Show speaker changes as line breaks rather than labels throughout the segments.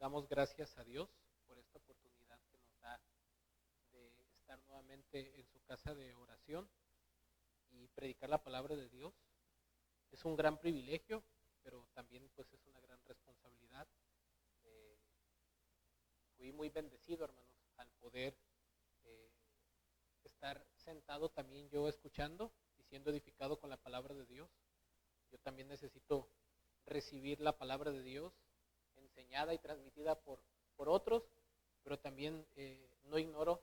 Damos gracias a Dios por esta oportunidad que nos da de estar nuevamente en su casa de oración y predicar la palabra de Dios. Es un gran privilegio, pero también pues es una gran responsabilidad. Fui muy bendecido, hermanos, al poder estar sentado también yo escuchando y siendo edificado con la palabra de Dios. Yo también necesito recibir la palabra de Dios enseñada y transmitida por otros, pero también no ignoro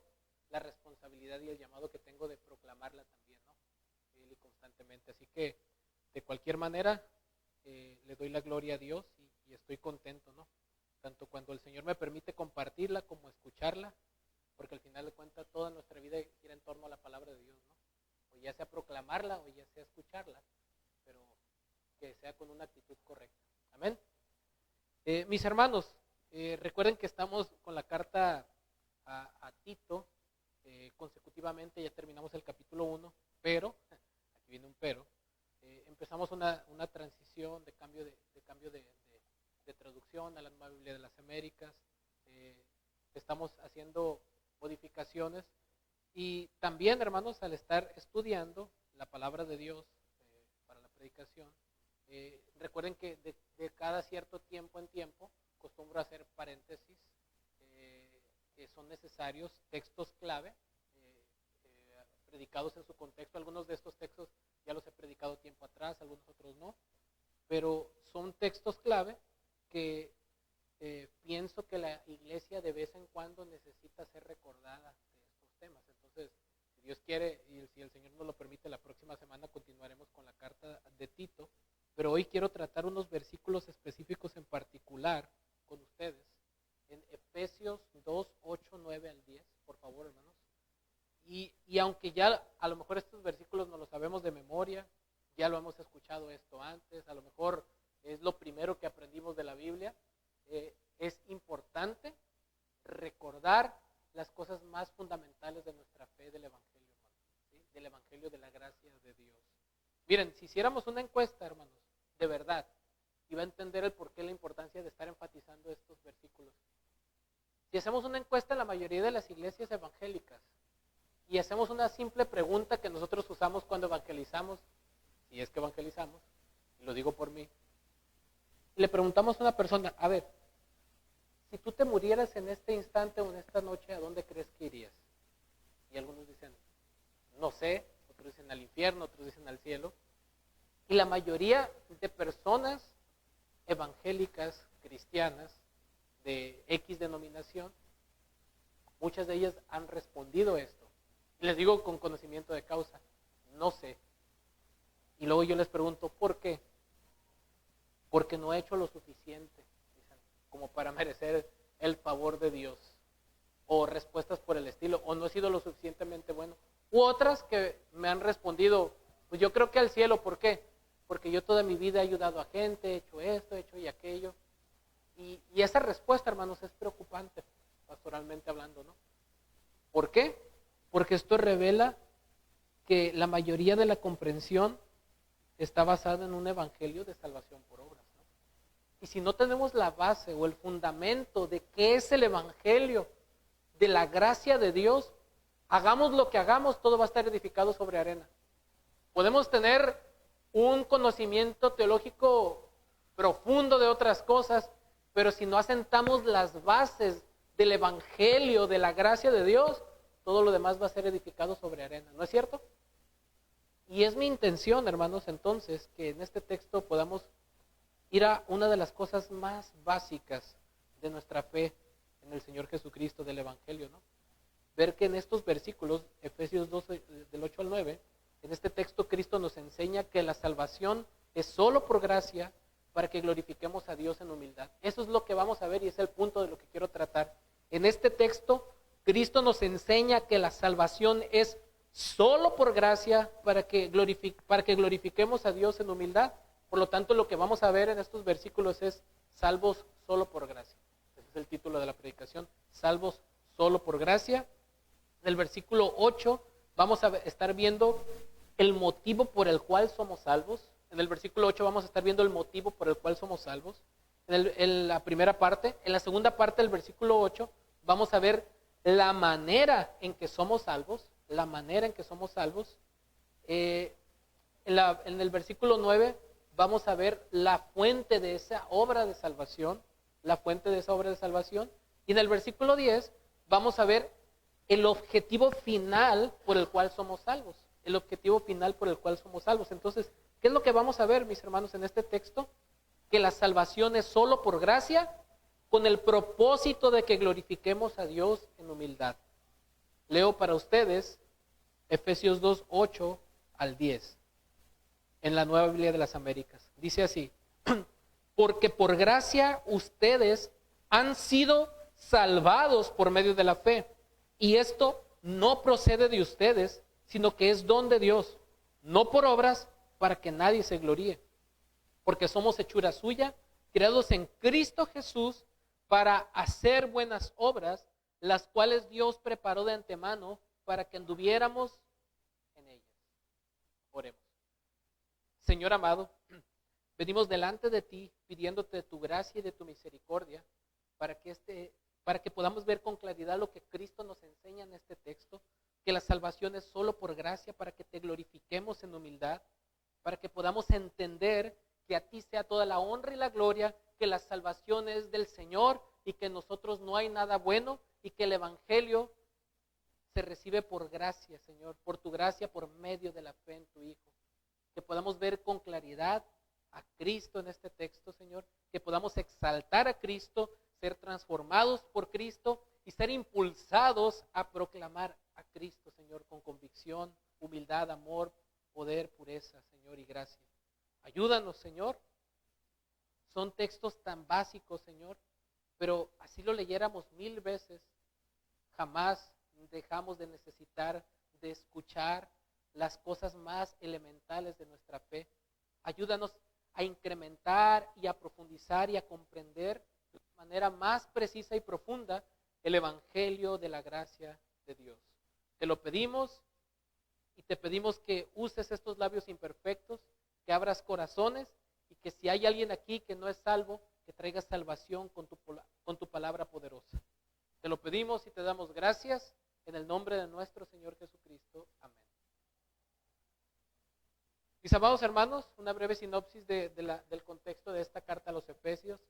la responsabilidad y el llamado que tengo de proclamarla también, ¿no? Y constantemente. Así que de cualquier manera le doy la gloria a Dios y estoy contento, ¿no? Tanto cuando el Señor me permite compartirla como escucharla, porque al final de cuentas toda nuestra vida gira en torno a la palabra de Dios, ¿no? O ya sea proclamarla o ya sea escucharla, pero que sea con una actitud correcta. Amén. Mis hermanos, recuerden que estamos con la carta a Tito, consecutivamente ya terminamos el capítulo 1, pero, aquí viene un pero, empezamos una transición de cambio de traducción a la Nueva Biblia de las Américas, estamos haciendo modificaciones y también, hermanos, al estar estudiando la palabra de Dios para la predicación, recuerden que de cada cierto tiempo en tiempo acostumbro a hacer paréntesis que son necesarios, textos clave predicados en su contexto. Algunos de estos textos ya los he predicado tiempo atrás, algunos otros no, pero son textos clave que pienso que la iglesia de vez en cuando necesita ser recordada de estos temas. Entonces, si Dios quiere y si el Señor nos lo permite, la próxima semana continuaremos con la carta de Tito. Pero hoy quiero tratar unos versículos específicos en particular con ustedes. En Efesios 2, 8, 9 al 10, por favor, hermanos. Y aunque ya a lo mejor estos versículos no los sabemos de memoria, ya lo hemos escuchado esto antes, a lo mejor es lo primero que aprendimos de la Biblia, es importante recordar las cosas más fundamentales de nuestra fe del Evangelio, hermanos, ¿sí? Del Evangelio de la gracia de Dios. Miren, si hiciéramos una encuesta, hermanos, de verdad, iba a entender el porqué, la importancia de estar enfatizando estos versículos. Si hacemos una encuesta en la mayoría de las iglesias evangélicas y hacemos una simple pregunta que nosotros usamos cuando evangelizamos, si es que evangelizamos, y lo digo por mí, y le preguntamos a una persona, a ver, si tú te murieras en este instante o en esta noche, ¿a dónde crees que irías? Y algunos dicen, no sé, otros dicen al infierno, otros dicen al cielo. Y la mayoría de personas evangélicas, cristianas, de X denominación, muchas de ellas han respondido esto. Y les digo con conocimiento de causa, no sé. Y luego yo les pregunto, ¿por qué? Porque no he hecho lo suficiente, dicen, como para merecer el favor de Dios. O respuestas por el estilo, o no he sido lo suficientemente bueno. U otras que me han respondido, pues yo creo que al cielo, ¿por qué? Porque yo toda mi vida he ayudado a gente, he hecho esto, he hecho y aquello. Y esa respuesta, hermanos, es preocupante, pastoralmente hablando, ¿no? ¿Por qué? Porque esto revela que la mayoría de la comprensión está basada en un evangelio de salvación por obras, ¿no? Y si no tenemos la base o el fundamento de qué es el evangelio de la gracia de Dios, hagamos lo que hagamos, todo va a estar edificado sobre arena. Podemos tener un conocimiento teológico profundo de otras cosas, pero si no asentamos las bases del evangelio, de la gracia de Dios, todo lo demás va a ser edificado sobre arena, ¿no es cierto? Y es mi intención, hermanos, entonces, que en este texto podamos ir a una de las cosas más básicas de nuestra fe en el Señor Jesucristo, del evangelio, ¿no? Ver que en estos versículos, Efesios 12, del 8 al 9, en este texto Cristo nos enseña que la salvación es solo por gracia para que glorifiquemos a Dios en humildad. Eso es lo que vamos a ver y es el punto de lo que quiero tratar. En este texto, Cristo nos enseña que la salvación es solo por gracia para que glorifiquemos a Dios en humildad. Por lo tanto, lo que vamos a ver en estos versículos es salvos solo por gracia. Ese es el título de la predicación, salvos solo por gracia. En el versículo 8 vamos a estar viendo el motivo por el cual somos salvos. En el versículo 8 vamos a estar viendo el motivo por el cual somos salvos. en la primera parte. En la segunda parte del versículo 8 vamos a ver la manera en que somos salvos, la manera en que somos salvos. En el versículo 9 vamos a ver la fuente de esa obra de salvación, la fuente de esa obra de salvación. Y en el versículo 10 vamos a ver el objetivo final por el cual somos salvos, el objetivo final por el cual somos salvos. Entonces, ¿qué es lo que vamos a ver, mis hermanos, en este texto? Que la salvación es solo por gracia, con el propósito de que glorifiquemos a Dios en humildad. Leo para ustedes Efesios 2, 8 al 10, en la Nueva Biblia de las Américas. Dice así: porque por gracia ustedes han sido salvados por medio de la fe, y esto no procede de ustedes, sino que es don de Dios, no por obras, para que nadie se gloríe. Porque somos hechura suya, creados en Cristo Jesús para hacer buenas obras, las cuales Dios preparó de antemano para que anduviéramos en ellas. Oremos. Señor amado, venimos delante de ti pidiéndote de tu gracia y de tu misericordia para que podamos ver con claridad lo que Cristo nos enseña en este texto, que la salvación es solo por gracia, para que te glorifiquemos en humildad, para que podamos entender que a ti sea toda la honra y la gloria, que la salvación es del Señor y que en nosotros no hay nada bueno, y que el Evangelio se recibe por gracia, Señor, por tu gracia, por medio de la fe en tu Hijo. Que podamos ver con claridad a Cristo en este texto, Señor, que podamos exaltar a Cristo, ser transformados por Cristo y ser impulsados a proclamar a Cristo, Señor, con convicción, humildad, amor, poder, pureza, Señor, y gracia. Ayúdanos, Señor. Son textos tan básicos, Señor, pero así lo leyéramos 1000 veces, jamás dejamos de necesitar de escuchar las cosas más elementales de nuestra fe. Ayúdanos a incrementar y a profundizar y a comprender de manera más precisa y profunda el Evangelio de la gracia de Dios. Te lo pedimos y te pedimos que uses estos labios imperfectos, que abras corazones y que si hay alguien aquí que no es salvo, que traigas salvación con tu palabra poderosa. Te lo pedimos y te damos gracias en el nombre de nuestro Señor Jesucristo. Amén. Mis amados hermanos, una breve sinopsis del contexto de esta carta a los Efesios.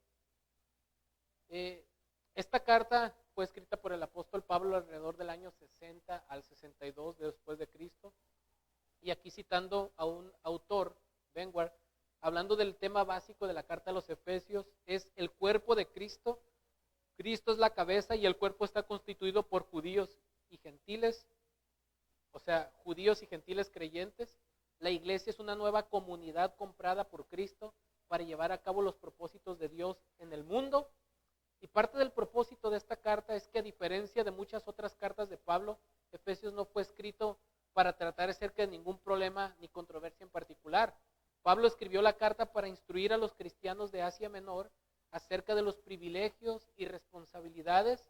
Esta carta fue escrita por el apóstol Pablo alrededor del año 60 al 62 después de Cristo. Y aquí citando a un autor, Benward, hablando del tema básico de la carta a los Efesios, es el cuerpo de Cristo. Cristo es la cabeza y el cuerpo está constituido por judíos y gentiles, o sea, judíos y gentiles creyentes. La iglesia es una nueva comunidad comprada por Cristo para llevar a cabo los propósitos de Dios en el mundo. Y parte del propósito de esta carta es que, a diferencia de muchas otras cartas de Pablo, Efesios no fue escrito para tratar acerca de ningún problema ni controversia en particular. Pablo escribió la carta para instruir a los cristianos de Asia Menor acerca de los privilegios y responsabilidades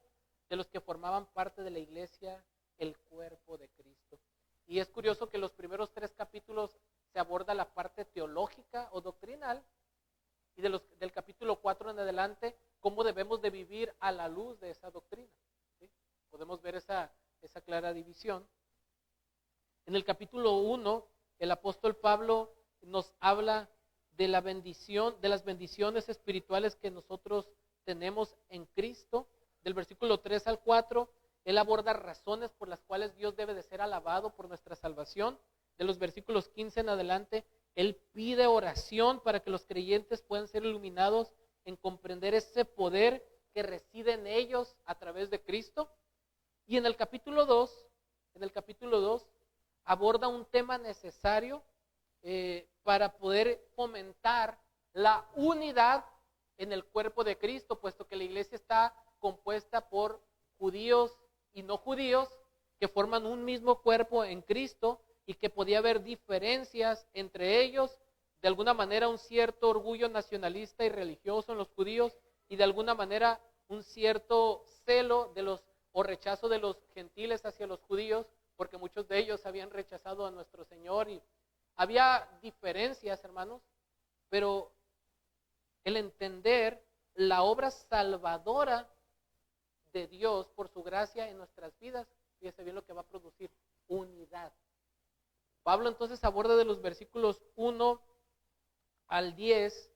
de los que formaban parte de la iglesia, el cuerpo de Cristo. Y es curioso que los primeros 3 capítulos se aborda la parte teológica o doctrinal, y del capítulo 4 en adelante, cómo debemos de vivir a la luz de esa doctrina. ¿Sí? Podemos ver esa clara división. En el capítulo 1, el apóstol Pablo nos habla de la bendición, de las bendiciones espirituales que nosotros tenemos en Cristo. Del versículo 3 al 4, él aborda razones por las cuales Dios debe de ser alabado por nuestra salvación. De los versículos 15 en adelante, él pide oración para que los creyentes puedan ser iluminados en comprender ese poder que reside en ellos a través de Cristo. Y en el capítulo 2, aborda un tema necesario para poder fomentar la unidad en el cuerpo de Cristo, puesto que la iglesia está compuesta por judíos y no judíos que forman un mismo cuerpo en Cristo, y que podía haber diferencias entre ellos, de alguna manera un cierto orgullo nacionalista y religioso en los judíos, y de alguna manera un cierto celo o rechazo de los gentiles hacia los judíos, porque muchos de ellos habían rechazado a nuestro Señor, y había diferencias, hermanos, pero el entender la obra salvadora de Dios por su gracia en nuestras vidas, fíjese bien lo que va a producir: unidad. Pablo entonces aborda de los versículos 1 al 10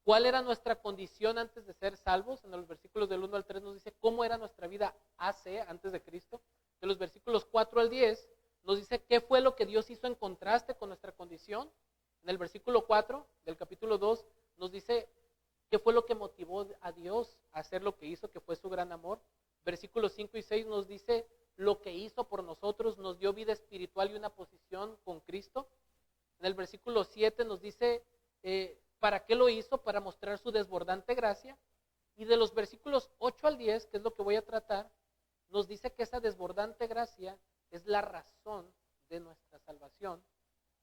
cuál era nuestra condición antes de ser salvos. En los versículos del 1 al 3 nos dice cómo era nuestra vida antes de Cristo. De los versículos 4 al 10 nos dice qué fue lo que Dios hizo en contraste con nuestra condición. En el versículo 4 del capítulo 2 nos dice qué fue lo que motivó a Dios a hacer lo que hizo, que fue su gran amor. Versículos 5 y 6 nos dice lo que hizo por nosotros, nos dio vida espiritual y una posición con Cristo. En el versículo 7 nos dice para qué lo hizo: para mostrar su desbordante gracia. Y de los versículos 8 al 10, que es lo que voy a tratar, nos dice que esa desbordante gracia es la razón de nuestra salvación,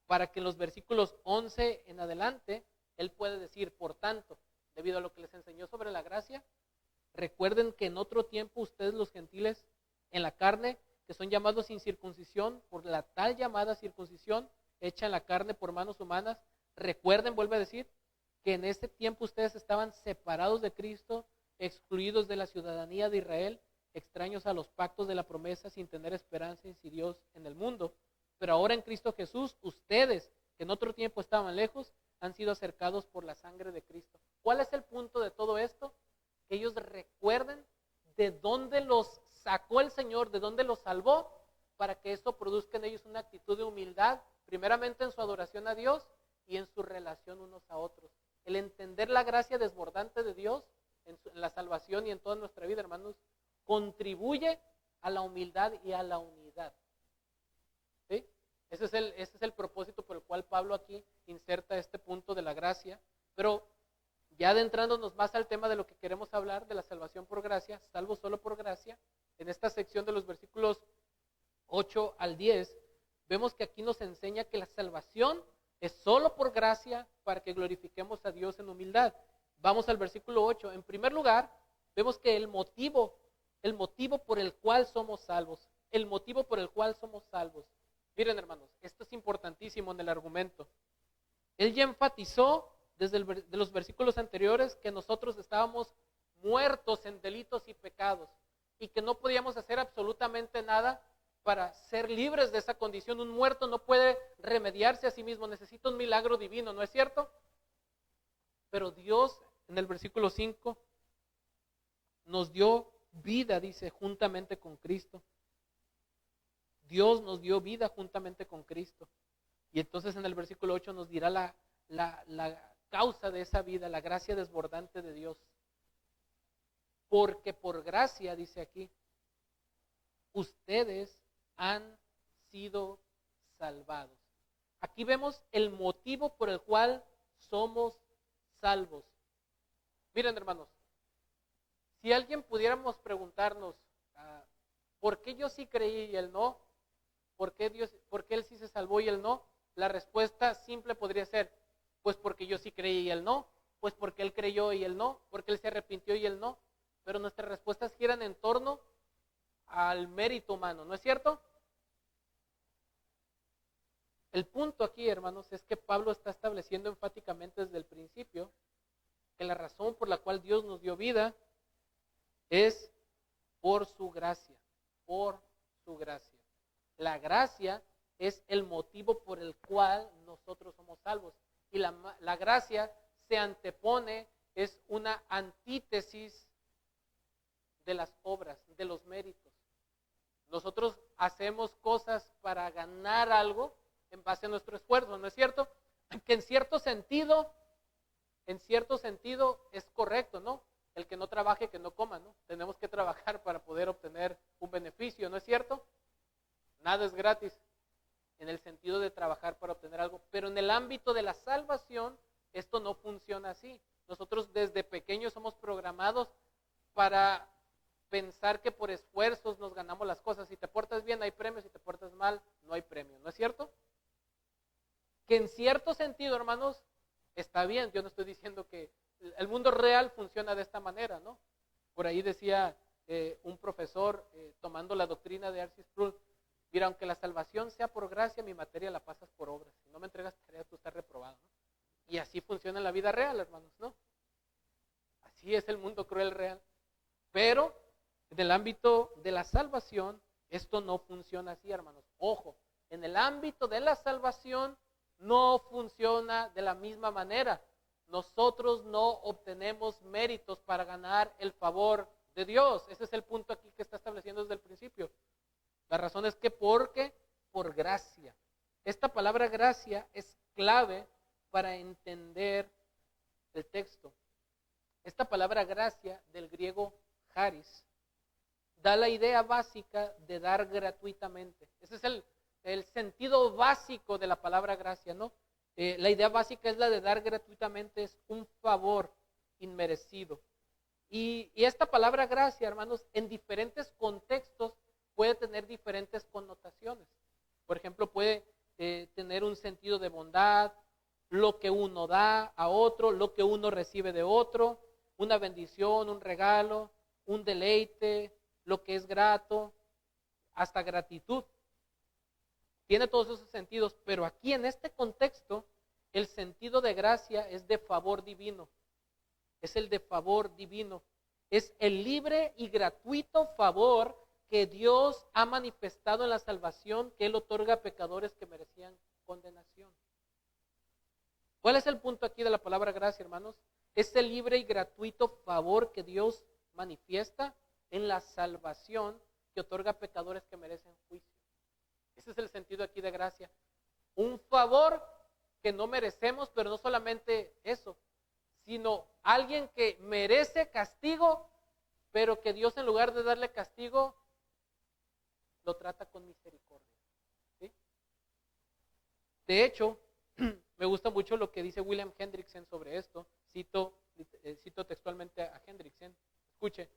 para que en los versículos 11 en adelante él puede decir: por tanto, debido a lo que les enseñó sobre la gracia, recuerden que en otro tiempo ustedes, los gentiles en la carne, que son llamados sin circuncisión por la tal llamada circuncisión hecha en la carne por manos humanas, recuerden, vuelve a decir, que en ese tiempo ustedes estaban separados de Cristo, excluidos de la ciudadanía de Israel, extraños a los pactos de la promesa, sin tener esperanza y sin Dios en el mundo. Pero ahora en Cristo Jesús, ustedes, que en otro tiempo estaban lejos, han sido acercados por la sangre de Cristo. ¿Cuál es el punto de todo esto? Que ellos recuerden de dónde los sacó el Señor, de dónde los salvó, para que esto produzca en ellos una actitud de humildad, primeramente en su adoración a Dios y en su relación unos a otros. El entender la gracia desbordante de Dios en la salvación y en toda nuestra vida, hermanos, contribuye a la humildad y a la unidad. ¿Sí? Ese es el propósito por el cual Pablo aquí inserta este punto de la gracia. Pero ya adentrándonos más al tema de lo que queremos hablar, de la salvación por gracia, salvo solo por gracia, en esta sección de los versículos 8 al 10, vemos que aquí nos enseña que la salvación es solo por gracia, para que glorifiquemos a Dios en humildad. Vamos al versículo 8. En primer lugar, vemos que el motivo por el cual somos salvos, Miren, hermanos, esto es importantísimo en el argumento. Él ya enfatizó de los versículos anteriores que nosotros estábamos muertos en delitos y pecados y que no podíamos hacer absolutamente nada para ser libres de esa condición. Un muerto no puede remediarse a sí mismo, necesita un milagro divino, ¿no es cierto? Pero Dios, en el versículo 5, nos dio vida, dice, juntamente con Cristo. Dios nos dio vida juntamente con Cristo. Y entonces en el versículo 8 nos dirá la causa de esa vida, la gracia desbordante de Dios. Porque por gracia, dice aquí, ustedes han sido salvados. Aquí vemos el motivo por el cual somos salvos. Miren, hermanos, si alguien pudiéramos preguntarnos, ¿por qué yo sí creí y él no? ¿Por qué él sí se salvó y él no? La respuesta simple podría ser, pues porque yo sí creí y él no, pues porque él creyó y él no, porque él se arrepintió y él no. Pero nuestras respuestas giran en torno al mérito humano, ¿no es cierto? El punto aquí, hermanos, es que Pablo está estableciendo enfáticamente desde el principio que la razón por la cual Dios nos dio vida es por su gracia, por su gracia. La gracia es el motivo por el cual nosotros somos salvos. Y la gracia se antepone, es una antítesis de las obras, de los méritos. Nosotros hacemos cosas para ganar algo en base a nuestro esfuerzo, ¿no es cierto? Que en cierto sentido es correcto, ¿no? El que no trabaje, que no coma, ¿no? Tenemos que trabajar para poder obtener un beneficio, ¿no es cierto? Nada es gratis en el sentido de trabajar para obtener algo, pero en el ámbito de la salvación esto no funciona así. Nosotros desde pequeños somos programados para pensar que por esfuerzos nos ganamos las cosas. Si te portas bien hay premios, si te portas mal no hay premio, ¿no es cierto? Que en cierto sentido, hermanos, está bien. Yo no estoy diciendo que el mundo real funciona de esta manera, ¿no? Por ahí decía un profesor tomando la doctrina de R.C. Sproul, mira, aunque la salvación sea por gracia, mi materia la pasas por obras. Si no me entregas tareas, tú estás reprobado, ¿no? Y así funciona en la vida real, hermanos, ¿no? Sí, es el mundo cruel real. Pero en el ámbito de la salvación, esto no funciona así, hermanos. Ojo, en el ámbito de la salvación no funciona de la misma manera. Nosotros no obtenemos méritos para ganar el favor de Dios. Ese es el punto aquí que está estableciendo desde el principio. La razón es que porque por gracia. Esta palabra gracia es clave para entender el texto. Esta palabra gracia, del griego charis, da la idea básica de dar gratuitamente. Ese es el sentido básico de la palabra gracia, ¿no? La idea básica es la de dar gratuitamente, es un favor inmerecido. Y esta palabra gracia, hermanos, en diferentes contextos puede tener diferentes connotaciones. Por ejemplo, puede tener un sentido de bondad, lo que uno da a otro, lo que uno recibe de otro, una bendición, un regalo, un deleite, lo que es grato, hasta gratitud. Tiene todos esos sentidos, pero aquí en este contexto, el sentido de gracia es de favor divino. Es el de favor divino. Es el libre y gratuito favor que Dios ha manifestado en la salvación que Él otorga a pecadores que merecían condenación. ¿Cuál es el punto aquí de la palabra gracia, hermanos? Es el libre y gratuito favor que Dios manifiesta en la salvación que otorga a pecadores que merecen juicio. Ese es el sentido aquí de gracia. Un favor que no merecemos, pero no solamente eso, sino alguien que merece castigo, pero que Dios en lugar de darle castigo, lo trata con misericordia. ¿Sí? De hecho, me gusta mucho lo que dice William Hendrickson sobre esto. Cito textualmente a Hendrickson. Escuche.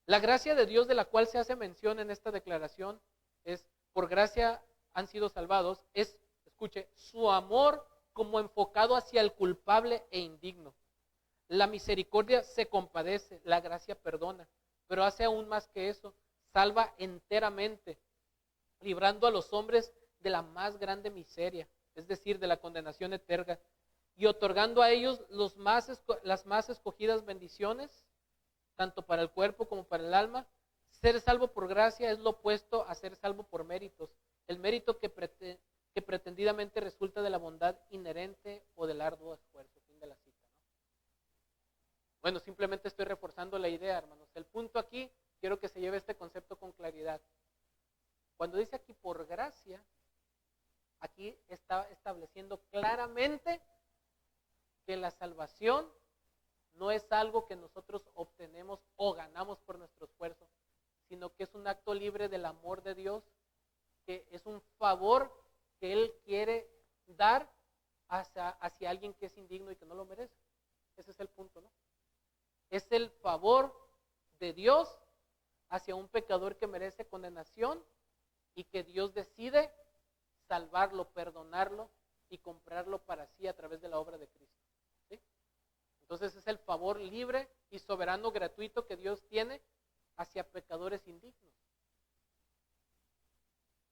La gracia de Dios de la cual se hace mención en esta declaración es, por gracia han sido salvados, es, escuche, su amor como enfocado hacia el culpable e indigno. La misericordia se compadece, la gracia perdona, pero hace aún más que eso, salva enteramente, librando a los hombres de la más grande miseria, es decir, de la condenación eterna, y otorgando a ellos las más escogidas bendiciones, tanto para el cuerpo como para el alma. Ser salvo por gracia es lo opuesto a ser salvo por méritos. El mérito que pretendidamente resulta de la bondad inherente o del arduo esfuerzo. Fin de la cita, ¿no? Bueno, simplemente estoy reforzando la idea, hermanos. El punto aquí, quiero que se lleve este concepto con claridad. Cuando dice aquí por gracia, aquí está estableciendo claramente que la salvación no es algo que nosotros obtenemos o ganamos por nuestro esfuerzo, sino que es un acto libre del amor de Dios, que es un favor que Él quiere dar hacia alguien que es indigno y que no lo merece. Ese es el punto, ¿no? Es el favor de Dios hacia un pecador que merece condenación y que Dios decide salvarlo, perdonarlo y comprarlo para sí a través de la obra de Cristo. ¿Sí? Entonces es el favor libre y soberano gratuito que Dios tiene hacia pecadores indignos.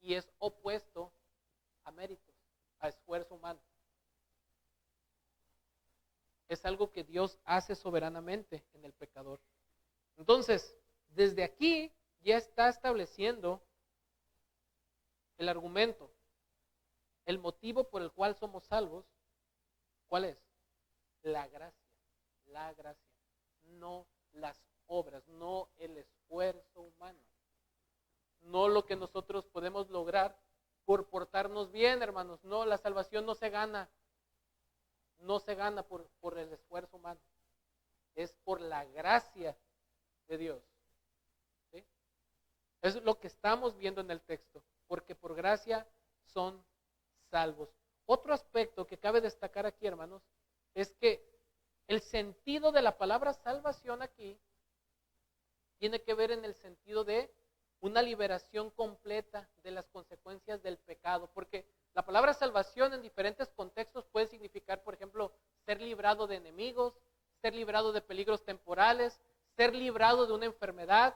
Y es opuesto a méritos, a esfuerzo humano. Es algo que Dios hace soberanamente en el pecador. Entonces, desde aquí ya está estableciendo el argumento, el motivo por el cual somos salvos. ¿Cuál es? La gracia, no las obras, no el esfuerzo humano, no lo que nosotros podemos lograr por portarnos bien, hermanos. No, la salvación no se gana por el esfuerzo humano, es por la gracia de Dios. ¿Sí? Es lo que estamos viendo en el texto, porque por gracia son salvos. Otro aspecto que cabe destacar aquí, hermanos, es que el sentido de la palabra salvación aquí tiene que ver en el sentido de una liberación completa de las consecuencias del pecado, porque la palabra salvación en diferentes contextos puede significar, por ejemplo, ser librado de enemigos, ser librado de peligros temporales, ser librado de una enfermedad,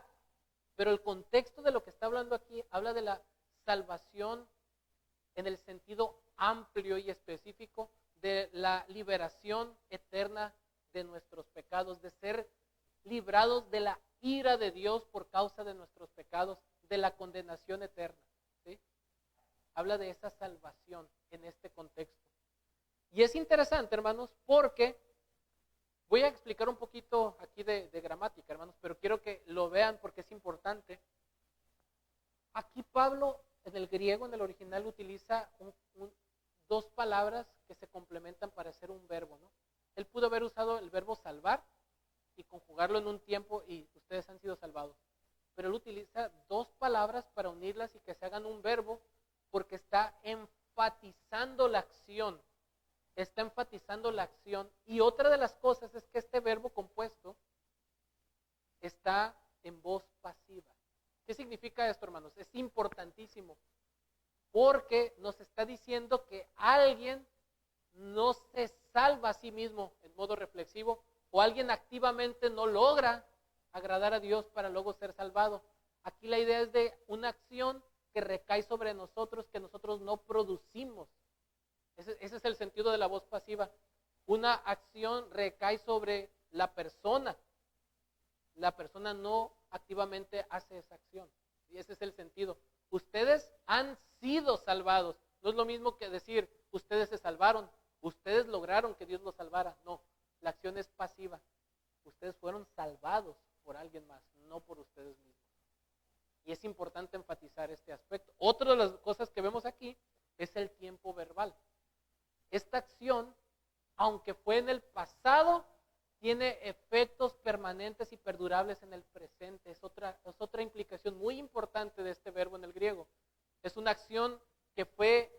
pero el contexto de lo que está hablando aquí habla de la salvación en el sentido amplio y específico de la liberación eterna de nuestros pecados, de ser librados de la ira de Dios por causa de nuestros pecados, de la condenación eterna. ¿Sí? Habla de esa salvación en este contexto. Y es interesante, hermanos, porque voy a explicar un poquito aquí de gramática, hermanos, pero quiero que lo vean porque es importante. Aquí Pablo, en el griego, en el original, utiliza dos palabras que se complementan para hacer un verbo, ¿no? Él pudo haber usado el verbo salvar y conjugarlo en un tiempo y ustedes han sido salvados. Pero él utiliza dos palabras para unirlas y que se hagan un verbo porque está enfatizando la acción. Está enfatizando la acción. Y otra de las cosas es que este verbo compuesto está en voz pasiva. ¿Qué significa esto, hermanos? Es importantísimo porque nos está diciendo que alguien no se salva a sí mismo en modo reflexivo o alguien activamente no logra agradar a Dios para luego ser salvado. Aquí la idea es de una acción que recae sobre nosotros que nosotros no producimos. Ese es el sentido de la voz pasiva. Una acción recae sobre la persona. La persona no activamente hace esa acción. Y ese es el sentido. Ustedes han sido salvados. No es lo mismo que decir, ustedes se salvaron. Ustedes lograron que Dios los salvara. No, la acción es pasiva. Ustedes fueron salvados por alguien más, no por ustedes mismos. Y es importante enfatizar este aspecto. Otra de las cosas que vemos aquí es el tiempo verbal. Esta acción, aunque fue en el pasado, tiene efectos permanentes y perdurables en el presente. Es otra implicación muy importante de este verbo en el griego. Es una acción que fue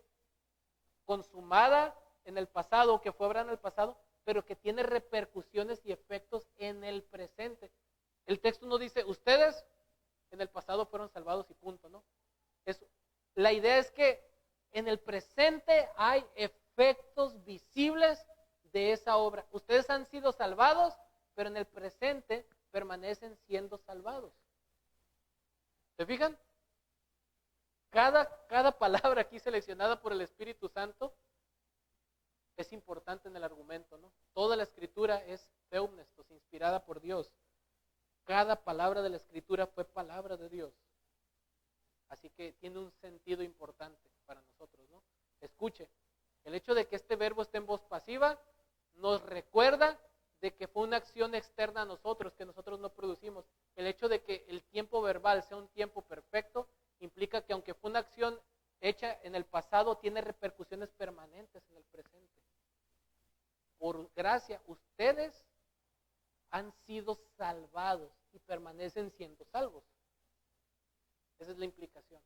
consumada en el pasado, que fue obrada en el pasado, pero que tiene repercusiones y efectos en el presente. El texto no dice, ustedes en el pasado fueron salvados y punto, ¿no? La idea es que en el presente hay efectos visibles de esa obra. Ustedes han sido salvados, pero en el presente permanecen siendo salvados. ¿Se fijan? Cada palabra aquí seleccionada por el Espíritu Santo es importante en el argumento, ¿no? Toda la Escritura es theumnestos, inspirada por Dios. Cada palabra de la Escritura fue palabra de Dios. Así que tiene un sentido importante para nosotros, ¿no? Escuche, el hecho de que este verbo esté en voz pasiva nos recuerda de que fue una acción externa a nosotros, que nosotros no producimos. El hecho de que el tiempo verbal sea un tiempo perfecto implica que aunque fue una acción hecha en el pasado, tiene repercusiones permanentes en el presente. Por gracia, ustedes han sido salvados y permanecen siendo salvos. Esa es la implicación.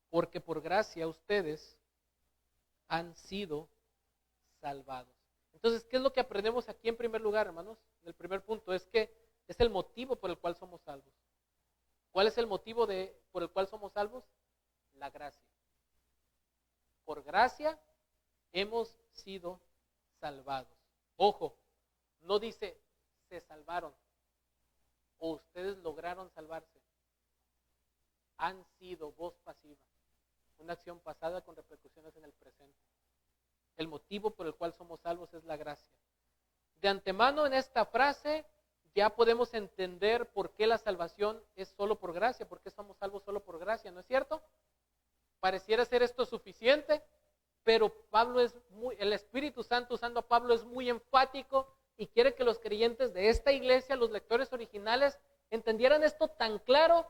Porque por gracia ustedes han sido salvados. Entonces, ¿qué es lo que aprendemos aquí en primer lugar, hermanos? El primer punto es que es el motivo por el cual somos salvos. ¿Cuál es el motivo por el cual somos salvos? La gracia. Por gracia hemos sido salvados. Ojo, no dice se salvaron o ustedes lograron salvarse. Han sido, voz pasiva, una acción pasada con repercusiones en el presente. El motivo por el cual somos salvos es la gracia. De antemano en esta frase ya podemos entender por qué la salvación es solo por gracia, por qué somos salvos solo por gracia, ¿no es cierto? Pareciera ser esto suficiente, pero el Espíritu Santo usando a Pablo es muy enfático y quiere que los creyentes de esta iglesia, los lectores originales, entendieran esto tan claro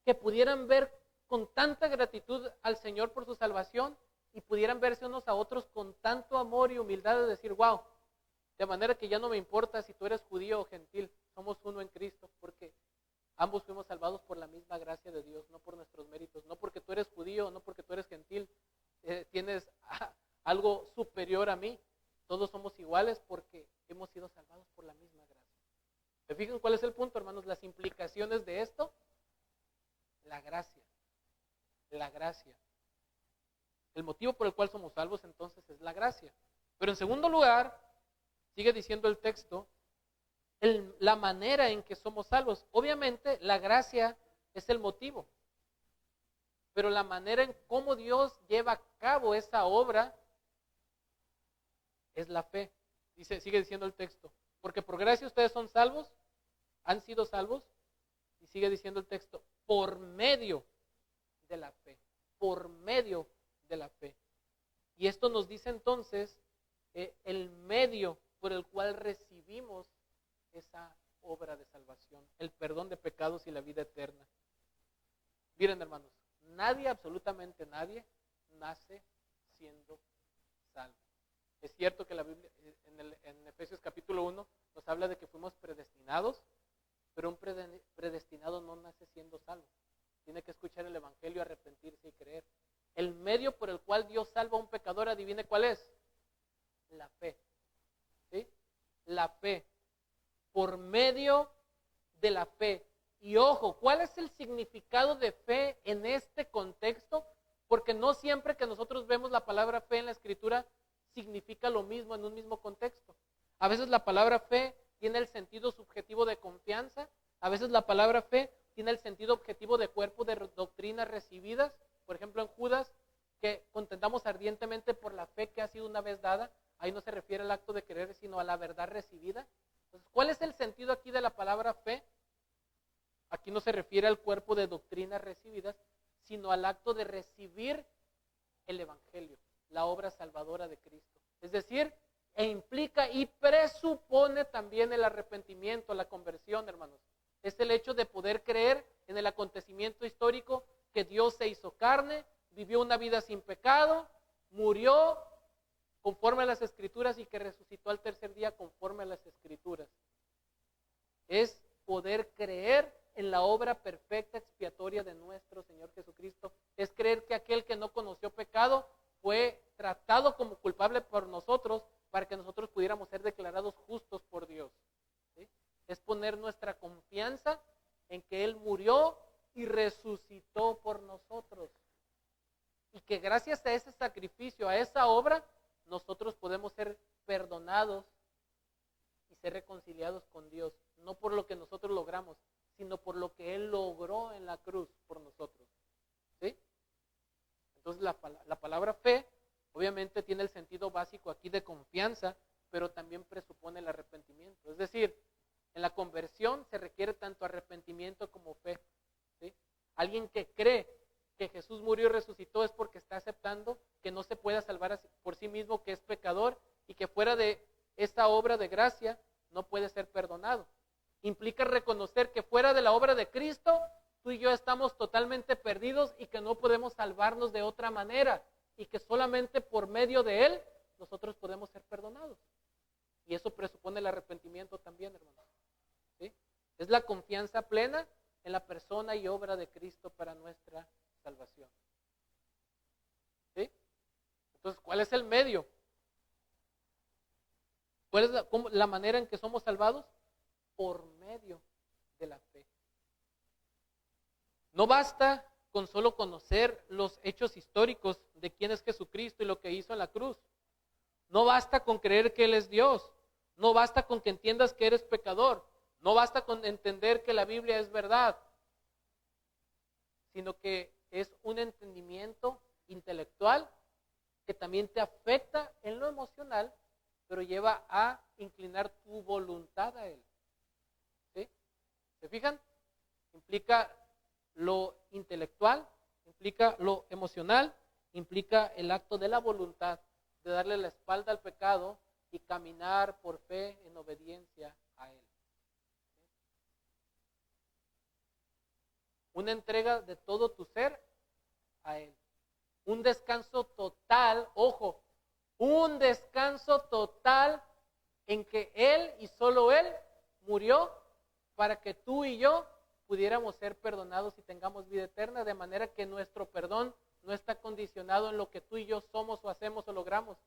que pudieran ver con tanta gratitud al Señor por su salvación y pudieran verse unos a otros con tanto amor y humildad de decir, wow, de manera que ya no me importa si tú eres judío o gentil, somos uno en Cristo, porque ambos fuimos salvados por la misma gracia de Dios, no por nuestros méritos, no porque tú eres judío, no porque tú eres gentil, tienes algo superior a mí. Todos somos iguales porque hemos sido salvados por la misma gracia. ¿Se fijan cuál es el punto, hermanos? Las implicaciones de esto. La gracia. La gracia. El motivo por el cual somos salvos entonces es la gracia. Pero en segundo lugar, sigue diciendo el texto, la manera en que somos salvos. Obviamente la gracia es el motivo, pero la manera en cómo Dios lleva a cabo esa obra es la fe. Sigue diciendo el texto, porque por gracia ustedes son salvos, han sido salvos, y sigue diciendo el texto, por medio de la fe, por medio de la fe. Y esto nos dice entonces el medio por el cual recibimos esa obra de salvación, el perdón de pecados y la vida eterna. Miren, hermanos, nadie, absolutamente nadie, nace siendo salvo. Es cierto que la Biblia, en Efesios capítulo 1, nos habla de que fuimos predestinados, pero un predestinado no nace siendo salvo. Tiene que escuchar el evangelio, arrepentirse y creer. El medio por el cual Dios salva a un pecador, adivine cuál es. La fe. ¿Sí? La fe. Por medio de la fe. Y ojo, ¿cuál es el significado de fe en este contexto? Porque no siempre que nosotros vemos la palabra fe en la Escritura significa lo mismo en un mismo contexto. A veces la palabra fe tiene el sentido subjetivo de confianza, a veces la palabra fe tiene el sentido objetivo de cuerpo de doctrinas recibidas. Por ejemplo, en Judas, que contendamos ardientemente por la fe que ha sido una vez dada, ahí no se refiere al acto de creer, sino a la verdad recibida. Entonces, ¿cuál es el sentido aquí de la palabra fe? Aquí no se refiere al cuerpo de doctrinas recibidas, sino al acto de recibir el evangelio, la obra salvadora de Cristo. Es decir, implica y presupone también el arrepentimiento, la conversión, hermanos. Es el hecho de poder creer en el acontecimiento histórico que Dios se hizo carne, vivió una vida sin pecado, murió conforme a las Escrituras y que resucitó al tercer día conforme a las Escrituras. Es poder creer en la obra perfecta expiatoria de nuestro Señor Jesucristo. Es creer que aquel que no conoció pecado fue tratado como culpable por nosotros para que nosotros pudiéramos ser declarados justos por Dios. ¿Sí? Es poner nuestra confianza en que Él murió y resucitó por nosotros. Y que gracias a ese sacrificio, a esa obra, nosotros podemos ser perdonados y ser reconciliados con Dios. No por lo que nosotros logramos, sino por lo que Él logró en la cruz por nosotros. ¿Sí? Entonces la palabra fe obviamente tiene el sentido básico aquí de confianza, pero también presupone el arrepentimiento. Es decir, en la conversión se requiere tanto arrepentimiento como fe. ¿Sí? Alguien que cree que Jesús murió y resucitó es porque está aceptando que no se pueda salvar por sí mismo, que es pecador y que fuera de esta obra de gracia no puede ser perdonado. Implica reconocer que fuera de la obra de Cristo, tú y yo estamos totalmente perdidos y que no podemos salvarnos de otra manera y que solamente por medio de Él nosotros podemos ser perdonados. Y eso presupone el arrepentimiento también, hermanos. ¿Sí? Es la confianza plena en la persona y obra de Cristo para nuestra salvación. ¿Sí? Entonces, ¿cuál es el medio? ¿Cuál es la manera en que somos salvados? Por medio de la fe. No basta con solo conocer los hechos históricos de quién es Jesucristo y lo que hizo en la cruz. No basta con creer que Él es Dios. No basta con que entiendas que eres pecador. No basta con entender que la Biblia es verdad, sino que es un entendimiento intelectual que también te afecta en lo emocional, pero lleva a inclinar tu voluntad a Él. ¿Sí? ¿Se fijan? Implica lo intelectual, implica lo emocional, implica el acto de la voluntad, de darle la espalda al pecado y caminar por fe en obediencia a Él. Una entrega de todo tu ser a Él. Un descanso total, ojo, un descanso total en que Él y solo Él murió para que tú y yo pudiéramos ser perdonados y tengamos vida eterna, de manera que nuestro perdón no está condicionado en lo que tú y yo somos o hacemos o logramos,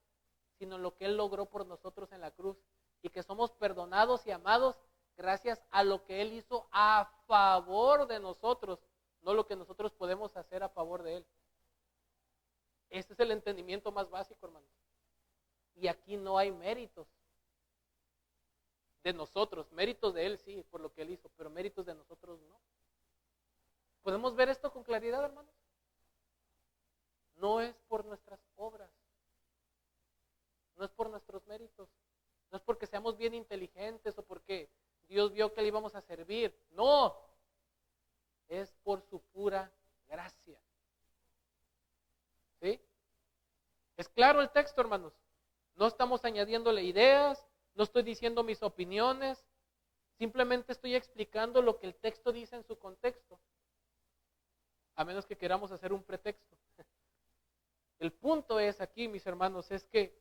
sino en lo que Él logró por nosotros en la cruz, y que somos perdonados y amados gracias a lo que Él hizo a favor de nosotros, no lo que nosotros podemos hacer a favor de Él. Este es el entendimiento más básico, hermanos. Y aquí no hay méritos de nosotros, méritos de Él sí, por lo que Él hizo, pero méritos de nosotros no. ¿Podemos ver esto con claridad, hermanos? No es por nuestras obras, no es por nuestros méritos. somos bien inteligentes o porque Dios vio que le íbamos a servir. No, es por su pura gracia. ¿Sí? ¿Es claro el texto, hermanos? No estamos añadiéndole ideas, no estoy diciendo mis opiniones, simplemente estoy explicando lo que el texto dice en su contexto, a menos que queramos hacer un pretexto. El punto es aquí, mis hermanos, es que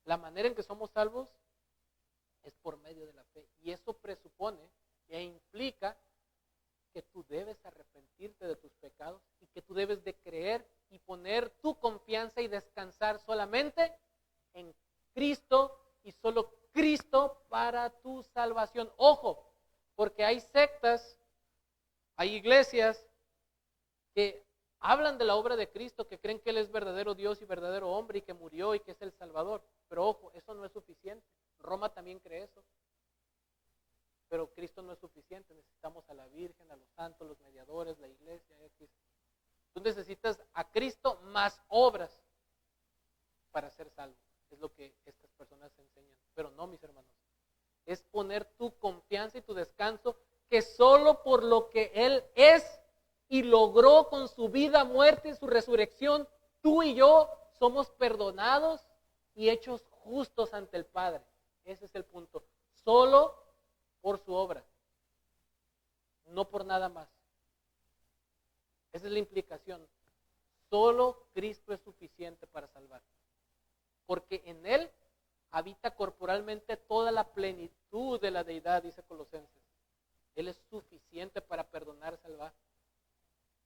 la manera en que somos salvos es por medio de la fe. Y eso presupone e implica que tú debes arrepentirte de tus pecados y que tú debes de creer y poner tu confianza y descansar solamente en Cristo y solo Cristo para tu salvación. Ojo, porque hay sectas, hay iglesias que hablan de la obra de Cristo, que creen que Él es verdadero Dios y verdadero hombre y que murió y que es el Salvador. Pero ojo, eso no es suficiente. Roma también cree eso. Pero Cristo no es suficiente. Necesitamos a la Virgen, a los santos, los mediadores, la iglesia. Tú necesitas a Cristo más obras para ser salvo. Es lo que estas personas enseñan. Pero no, mis hermanos. Es poner tu confianza y tu descanso que solo por lo que Él es y logró con su vida, muerte y su resurrección, tú y yo somos perdonados y hechos justos ante el Padre. Ese es el punto. Solo por su obra, no por nada más. Esa es la implicación. Solo Cristo es suficiente para salvar. Porque en Él habita corporalmente toda la plenitud de la deidad, dice Colosenses. Él es suficiente para perdonar, salvar.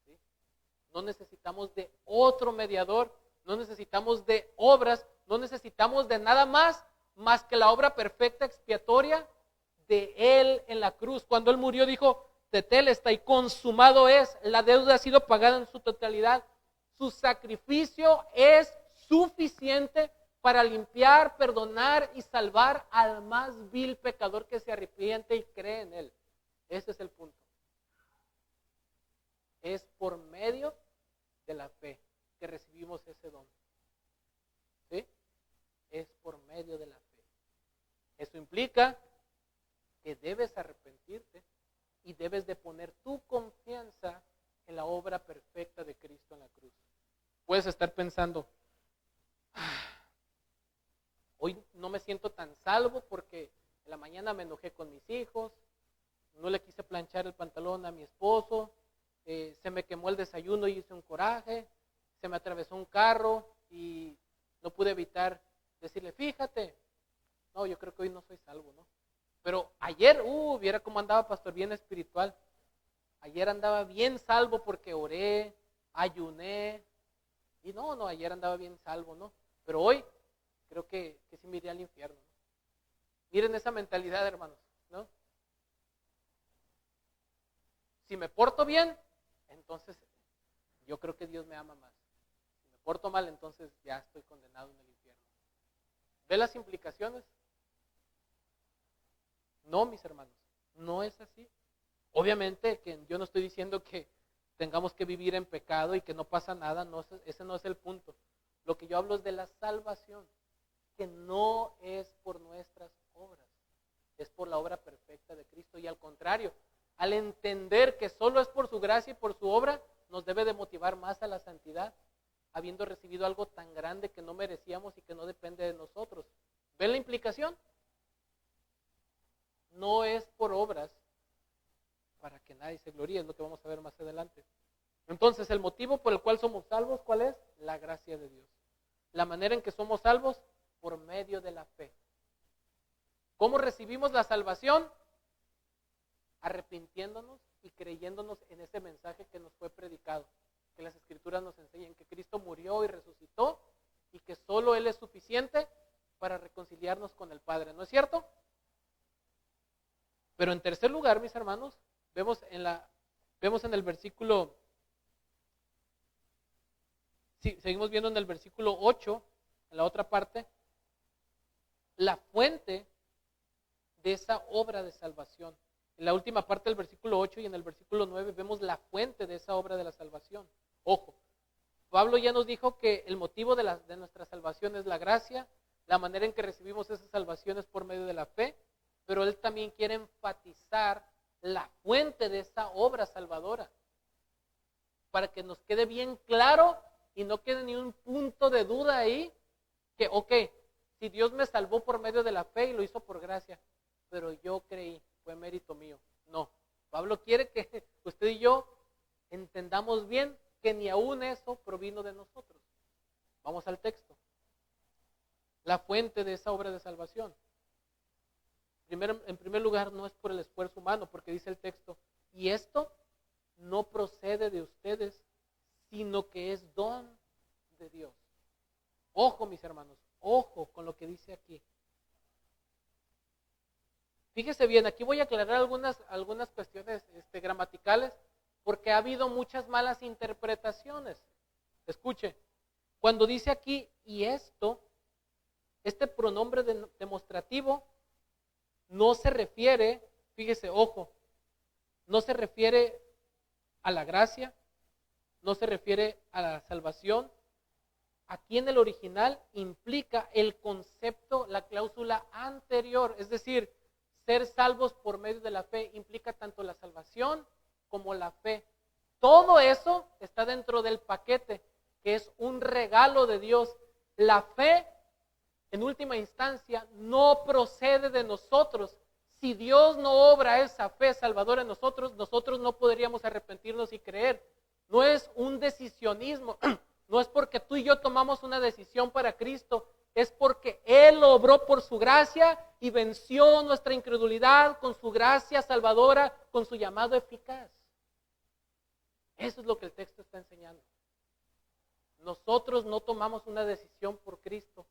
¿Sí? No necesitamos de otro mediador, no necesitamos de obras, no necesitamos de nada más que la obra perfecta expiatoria de Él en la cruz. Cuando Él murió dijo, tetelestai, consumado es, la deuda ha sido pagada en su totalidad. Su sacrificio es suficiente para limpiar, perdonar y salvar al más vil pecador que se arrepiente y cree en Él. Ese es el punto. Es por medio de la fe que recibimos ese don. ¿Sí? Es por medio de la fe. Eso implica que debes arrepentirte y debes de poner tu confianza en la obra perfecta de Cristo en la cruz. Puedes estar pensando, hoy no me siento tan salvo porque en la mañana me enojé con mis hijos, no le quise planchar el pantalón a mi esposo, se me quemó el desayuno y hice un coraje, se me atravesó un carro y no pude evitar decirle, fíjate, no, yo creo que hoy no soy salvo, ¿no? Pero ayer, viera cómo andaba, pastor, bien espiritual. Ayer andaba bien salvo porque oré, ayuné. Y no, ayer andaba bien salvo, ¿no? Pero hoy creo que sí me iré al infierno, ¿no? Miren esa mentalidad, hermanos, ¿no? Si me porto bien, entonces yo creo que Dios me ama más. Si me porto mal, entonces ya estoy condenado en el infierno. ¿Ve las implicaciones? No, mis hermanos, no es así. Obviamente que yo no estoy diciendo que tengamos que vivir en pecado y que no pasa nada, no, ese no es el punto. Lo que yo hablo es de la salvación, que no es por nuestras obras, es por la obra perfecta de Cristo. Y al contrario, al entender que solo es por su gracia y por su obra, nos debe de motivar más a la santidad, habiendo recibido algo tan grande que no merecíamos y que no depende de nosotros. ¿Ven la implicación? No es por obras para que nadie se gloríe, es lo que vamos a ver más adelante. Entonces, el motivo por el cual somos salvos, ¿cuál es? La gracia de Dios. La manera en que somos salvos, por medio de la fe. ¿Cómo recibimos la salvación? Arrepintiéndonos y creyéndonos en ese mensaje que nos fue predicado, que las Escrituras nos enseñan que Cristo murió y resucitó y que solo Él es suficiente para reconciliarnos con el Padre, ¿no es cierto? Pero en tercer lugar, mis hermanos, vemos en el versículo, seguimos viendo en el versículo 8, en la otra parte, la fuente de esa obra de salvación. En la última parte del versículo 8 y en el versículo 9 vemos la fuente de esa obra de la salvación. Ojo, Pablo ya nos dijo que el motivo de nuestra salvación es la gracia, La manera en que recibimos esa salvación es por medio de la fe, pero Él también quiere enfatizar la fuente de esa obra salvadora, para que nos quede bien claro y no quede ni un punto de duda ahí, que si Dios me salvó por medio de la fe y lo hizo por gracia, pero yo creí, fue mérito mío. No, Pablo quiere que usted y yo entendamos bien que ni aún eso provino de nosotros. Vamos al texto. La fuente de esa obra de salvación. En primer lugar, no es por el esfuerzo humano, porque dice el texto, y esto no procede de ustedes, sino que es don de Dios. Ojo, mis hermanos, ojo con lo que dice aquí. Fíjese bien, aquí voy a aclarar algunas cuestiones gramaticales, porque ha habido muchas malas interpretaciones. Escuche, cuando dice aquí, y esto, este pronombre demostrativo no se refiere, fíjese, ojo, no se refiere a la gracia, no se refiere a la salvación. Aquí en el original implica el concepto, la cláusula anterior, es decir, ser salvos por medio de la fe implica tanto la salvación como la fe. Todo eso está dentro del paquete, que es un regalo de Dios. La fe, en última instancia, no procede de nosotros. Si Dios no obra esa fe salvadora en nosotros, nosotros no podríamos arrepentirnos y creer. No es un decisionismo, no es porque tú y yo tomamos una decisión para Cristo, es porque Él obró por su gracia y venció nuestra incredulidad con su gracia salvadora, con su llamado eficaz. Eso es lo que el texto está enseñando. Nosotros no tomamos una decisión por Cristo.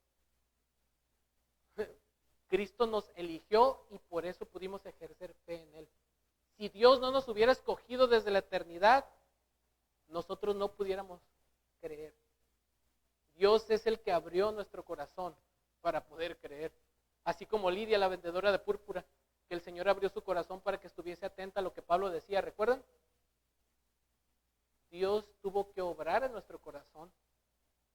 Cristo nos eligió y por eso pudimos ejercer fe en Él. Si Dios no nos hubiera escogido desde la eternidad, nosotros no pudiéramos creer. Dios es el que abrió nuestro corazón para poder creer. Así como Lidia, la vendedora de púrpura, que el Señor abrió su corazón para que estuviese atenta a lo que Pablo decía. ¿Recuerdan? Dios tuvo que obrar en nuestro corazón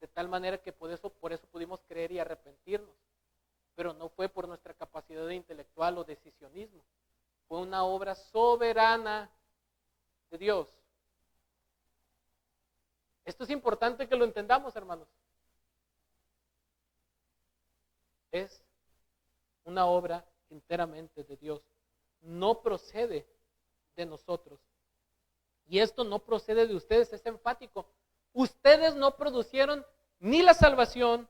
de tal manera que por eso pudimos creer y arrepentirnos. Pero no fue por nuestra capacidad intelectual o decisionismo. Fue una obra soberana de Dios. Esto es importante que lo entendamos, hermanos. Es una obra enteramente de Dios. No procede de nosotros. Y esto no procede de ustedes, es enfático. Ustedes no producieron ni la salvación,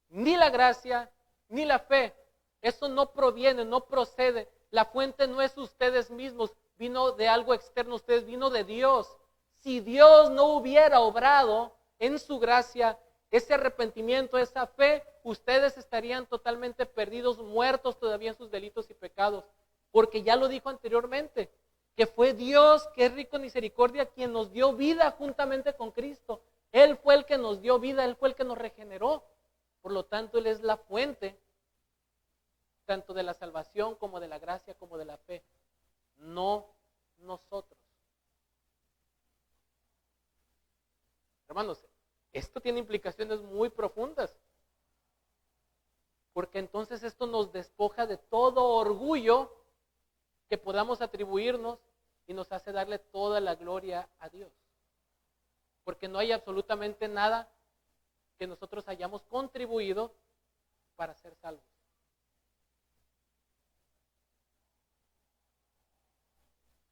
ni la gracia, ni la fe. Eso no proviene, no procede. La fuente no es ustedes mismos, vino de algo externo a ustedes, vino de Dios. Si Dios no hubiera obrado en su gracia ese arrepentimiento, esa fe, ustedes estarían totalmente perdidos, muertos todavía en sus delitos y pecados. Porque ya lo dijo anteriormente, que fue Dios, que es rico en misericordia, quien nos dio vida juntamente con Cristo. Él fue el que nos dio vida, Él fue el que nos regeneró. Por lo tanto, Él es la fuente, tanto de la salvación como de la gracia, como de la fe. No nosotros. Hermanos, esto tiene implicaciones muy profundas. Porque entonces esto nos despoja de todo orgullo que podamos atribuirnos y nos hace darle toda la gloria a Dios. Porque no hay absolutamente nada que nosotros hayamos contribuido para ser salvos.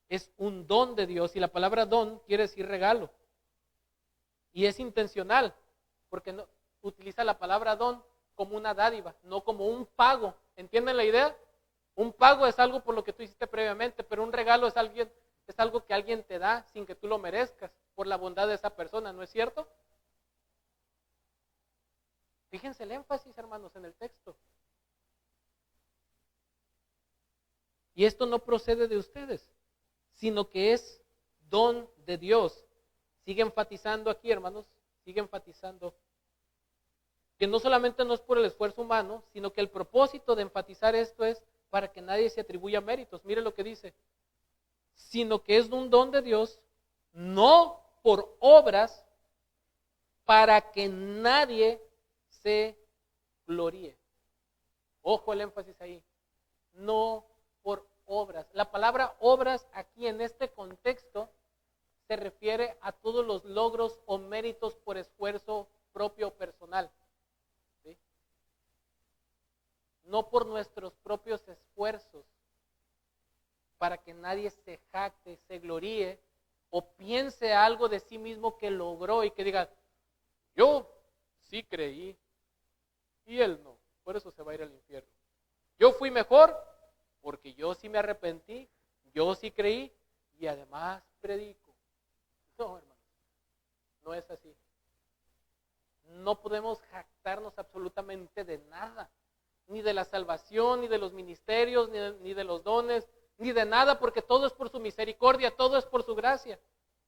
Es un don de Dios y la palabra don quiere decir regalo. Y es intencional, porque no, utiliza la palabra don como una dádiva, no como un pago. ¿Entienden la idea? Un pago es algo por lo que tú hiciste previamente, pero un regalo es algo que alguien te da sin que tú lo merezcas, por la bondad de esa persona, ¿no es cierto? Fíjense el énfasis, hermanos, en el texto. Y esto no procede de ustedes, sino que es don de Dios. Sigue enfatizando aquí, hermanos, sigue enfatizando que no solamente no es por el esfuerzo humano, sino que el propósito de enfatizar esto es para que nadie se atribuya méritos. Mire lo que dice, sino que es un don de Dios, no por obras, para que nadie se gloríe. Ojo el énfasis ahí. No por obras. La palabra obras aquí en este contexto se refiere a todos los logros o méritos por esfuerzo propio o personal. ¿Sí? No por nuestros propios esfuerzos, para que nadie se jacte, se gloríe o piense algo de sí mismo que logró y que diga, yo sí creí y él no, por eso se va a ir al infierno. Yo fui mejor porque yo sí me arrepentí, yo sí creí y además predico. No, hermanos, no es así. No podemos jactarnos absolutamente de nada, ni de la salvación, ni de los ministerios, ni de los dones, ni de nada, porque todo es por su misericordia, todo es por su gracia.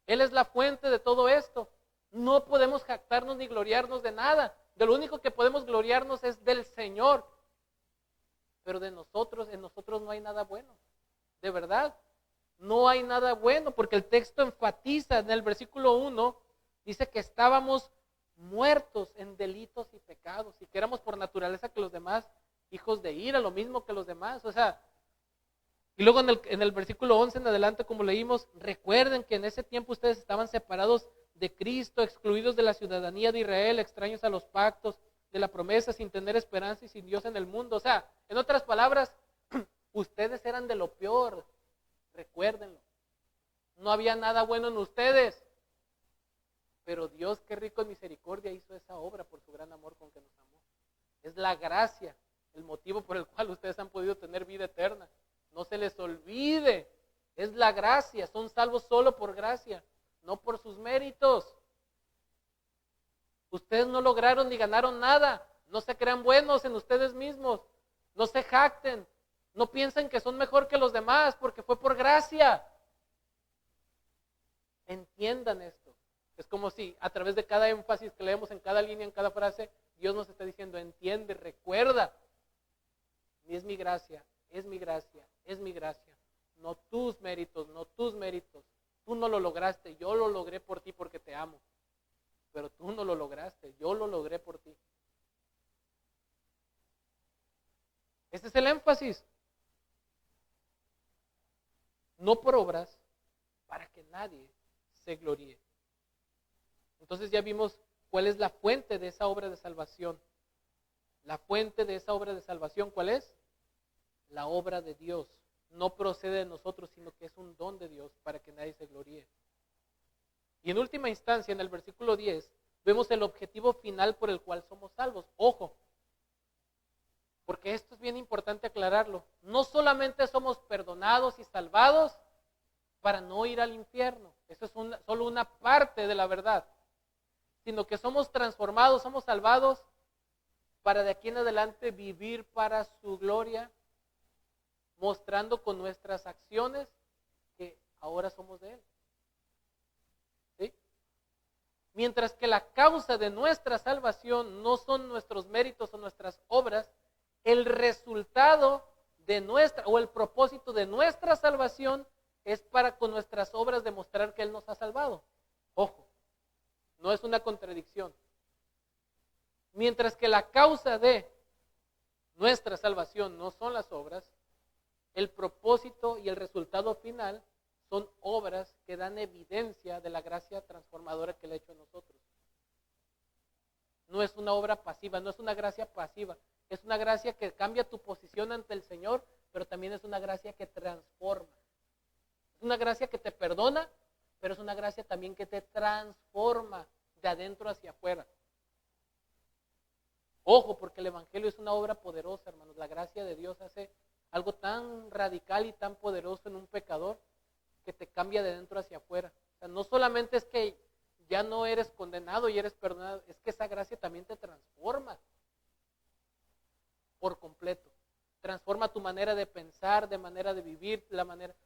Él es la fuente de todo esto. No podemos jactarnos ni gloriarnos de nada. De lo único que podemos gloriarnos es del Señor. Pero de nosotros, en nosotros no hay nada bueno. De verdad, no hay nada bueno, porque el texto enfatiza en el versículo 1, dice que estábamos muertos en delitos y pecados, y que éramos por naturaleza que los demás, hijos de ira, lo mismo que los demás. O sea, y luego en el versículo 11 en adelante, como leímos, recuerden que en ese tiempo ustedes estaban separados de Cristo, excluidos de la ciudadanía de Israel, extraños a los pactos de la promesa, sin tener esperanza y sin Dios en el mundo. O sea, en otras palabras, ustedes eran de lo peor, recuérdenlo. No había nada bueno en ustedes, pero Dios, qué rico en misericordia, hizo esa obra por su gran amor con que nos amó. Es la gracia, el motivo por el cual ustedes han podido tener vida eterna. No se les olvide, es la gracia, son salvos solo por gracia, no por sus méritos. Ustedes no lograron ni ganaron nada, no se crean buenos en ustedes mismos, no se jacten, no piensen que son mejor que los demás porque fue por gracia. Entiendan esto. Es como si a través de cada énfasis que leemos en cada línea, en cada frase, Dios nos está diciendo, entiende, recuerda, ni es mi gracia, es mi gracia, es mi gracia. No tus méritos, no tus méritos. Tú no lo lograste, yo lo logré por ti porque te amo. Pero tú no lo lograste, yo lo logré por ti. Este es el énfasis. No por obras, para que nadie se gloríe. Entonces ya vimos cuál es la fuente de esa obra de salvación. La fuente de esa obra de salvación, ¿cuál es? La obra de Dios. No procede de nosotros, sino que es un don de Dios para que nadie se gloríe. Y en última instancia, en el versículo 10, vemos el objetivo final por el cual somos salvos. Ojo, porque esto es bien importante aclararlo. No solamente somos perdonados y salvados para no ir al infierno. Eso es solo una parte de la verdad. Sino que somos transformados, somos salvados para de aquí en adelante vivir para su gloria, mostrando con nuestras acciones que ahora somos de Él. ¿Sí? Mientras que la causa de nuestra salvación no son nuestros méritos o nuestras obras, el resultado de nuestra, o el propósito de nuestra salvación es para con nuestras obras demostrar que Él nos ha salvado. Ojo, no es una contradicción. Mientras que la causa de nuestra salvación no son las obras, el propósito y el resultado final son obras que dan evidencia de la gracia transformadora que Él ha hecho en nosotros. No es una obra pasiva, no es una gracia pasiva. Es una gracia que cambia tu posición ante el Señor, pero también es una gracia que transforma. Es una gracia que te perdona, pero es una gracia también que te transforma de adentro hacia afuera. Ojo, porque el Evangelio es una obra poderosa, hermanos. La gracia de Dios hace algo tan radical y tan poderoso en un pecador que te cambia de dentro hacia afuera. O sea, no solamente es que ya no eres condenado y eres perdonado, es que esa gracia también te transforma por completo. Transforma tu manera de pensar, de manera de vivir,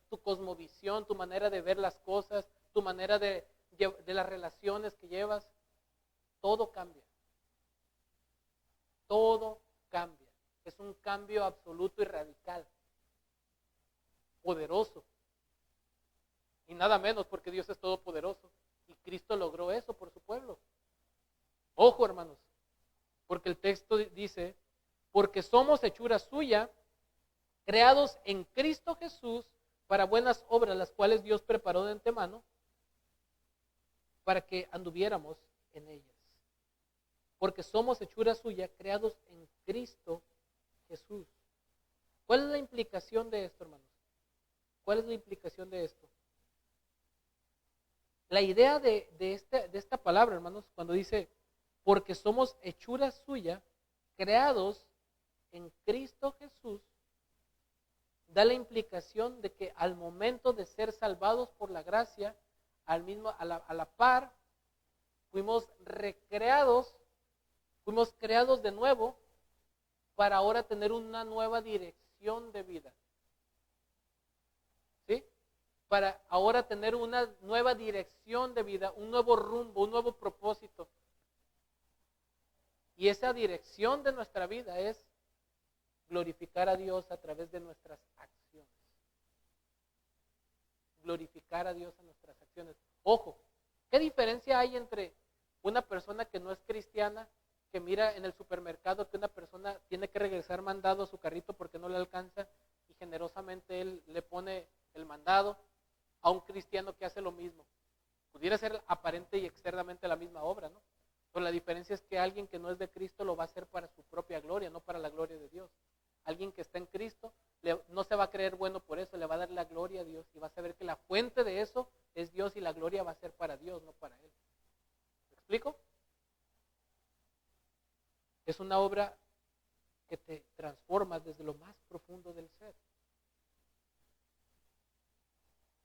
tu cosmovisión, tu manera de ver las cosas, tu manera de las relaciones que llevas. Todo cambia. Todo cambia. Es un cambio absoluto y radical. Poderoso. Y nada menos porque Dios es todopoderoso. Y Cristo logró eso por su pueblo. Ojo, hermanos. Porque el texto dice, porque somos hechura suya, creados en Cristo Jesús para buenas obras, las cuales Dios preparó de antemano para que anduviéramos en ellas. Porque somos hechura suya, creados en Cristo Jesús. ¿Cuál es la implicación de esto, hermanos? ¿Cuál es la implicación de esto? La idea de esta palabra, hermanos, cuando dice, porque somos hechura suya, creados en Cristo Jesús, da la implicación de que al momento de ser salvados por la gracia, a la par, fuimos recreados, fuimos creados de nuevo para ahora tener una nueva dirección de vida. ¿Sí? Para ahora tener una nueva dirección de vida, un nuevo rumbo, un nuevo propósito. Y esa dirección de nuestra vida es glorificar a Dios a través de nuestras acciones. Glorificar a Dios en nuestras acciones. Ojo, ¿qué diferencia hay entre una persona que no es cristiana, que mira en el supermercado que una persona tiene que regresar mandado a su carrito porque no le alcanza y generosamente él le pone el mandado, a un cristiano que hace lo mismo? Pudiera ser aparente y externamente la misma obra, ¿no? Pero la diferencia es que alguien que no es de Cristo lo va a hacer para su propia gloria, no para la gloria de Dios. Alguien que está en Cristo no se va a creer bueno por eso, le va a dar la gloria a Dios y va a saber que la fuente de eso es Dios y la gloria va a ser para Dios, no para él. ¿Me explico? Es una obra que te transforma desde lo más profundo del ser.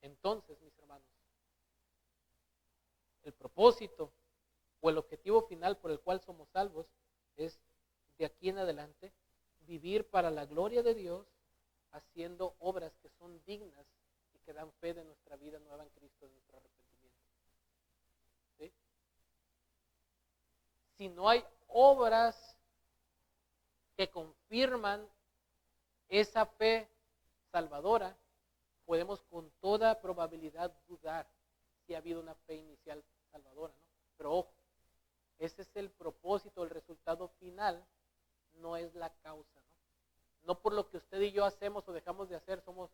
Entonces, mis hermanos, el propósito o el objetivo final por el cual somos salvos es, de aquí en adelante, vivir para la gloria de Dios, haciendo obras que son dignas y que dan fe de nuestra vida nueva en Cristo, de nuestro arrepentimiento. ¿Sí? Si no hay obras que confirman esa fe salvadora, podemos con toda probabilidad dudar si ha habido una fe inicial salvadora, ¿no? Pero ojo, ese es el propósito, el resultado final, no es la causa, ¿no? No por lo que usted y yo hacemos o dejamos de hacer somos